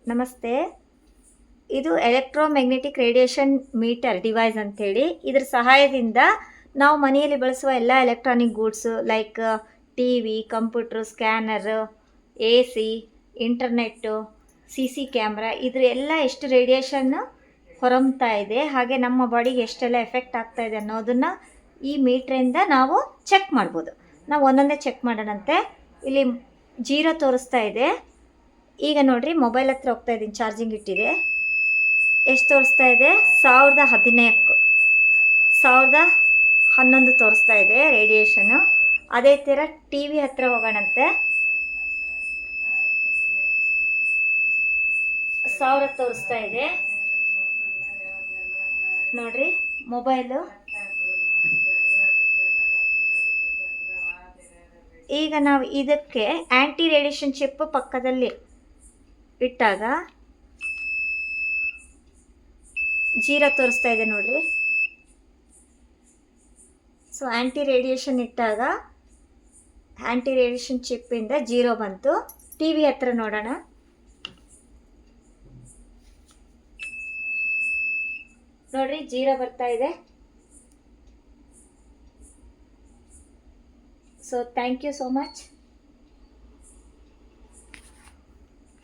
ನಮಸ್ತೆ. ಇದು electromagnetic radiation metre device ಅಂಥೇಳಿ. ಇದ್ರ ಸಹಾಯದಿಂದ ನಾವು ಮನೆಯಲ್ಲಿ ಬಳಸುವ ಎಲ್ಲ electronic goods like TV, computer, scanner, AC, internet, CC camera ಇದ್ರ ಎಲ್ಲ ಎಷ್ಟು ರೇಡಿಯೇಷನ್ ಹೊರಹೊಮ್ತಾ ಇದೆ, ಹಾಗೆ ನಮ್ಮ ಬಾಡಿಗೆ ಎಷ್ಟೆಲ್ಲ ಎಫೆಕ್ಟ್ ಆಗ್ತಾ ಇದೆ ಅನ್ನೋದನ್ನು ಈ ಮೀಟ್ರಿಂದ ನಾವು ಚೆಕ್ ಮಾಡ್ಬೋದು. ನಾವು ಒಂದೊಂದೇ ಚೆಕ್ ಮಾಡೋಣಂತೆ. ಇಲ್ಲಿ 0 ತೋರಿಸ್ತಾ ಇದೆ. ಈಗ ನೋಡ್ರಿ, ಮೊಬೈಲ್ ಹತ್ರ ಹೋಗ್ತಾ ಇದ್ದೀನಿ, ಚಾರ್ಜಿಂಗ್ ಇಟ್ಟಿದೆ. ಎಷ್ಟು ತೋರಿಸ್ತಾ ಇದೆ? 1014, 1011 ತೋರಿಸ್ತಾ ಇದೆ ರೇಡಿಯೇಷನು. ಅದೇ ಥರ ಟಿ ವಿ ಹತ್ರ ಹೋಗೋಣಂತೆ. 1000 ತೋರಿಸ್ತಾ ಇದೆ ನೋಡ್ರಿ ಮೊಬೈಲು. ಈಗ ನಾವು ಇದಕ್ಕೆ ಆ್ಯಂಟಿ ರೇಡಿಯೇಷನ್ ಚಿಪ್ ಪಕ್ಕದಲ್ಲಿ ಇಟ್ಟಾಗ 0 ತೋರಿಸ್ತಾ ಇದೆ ನೋಡ್ರಿ. ಸೊ ಆ್ಯಂಟಿ ರೇಡಿಯೇಷನ್ ಇಟ್ಟಾಗ ಆ್ಯಂಟಿ ರೇಡಿಯೇಷನ್ ಚಿಪ್ಪಿಂದ 0 ಬಂತು. ಟಿ ವಿ ಹತ್ರ ನೋಡೋಣ. ನೋಡ್ರಿ 0 ಬರ್ತಾ ಇದೆ. So thank you so much.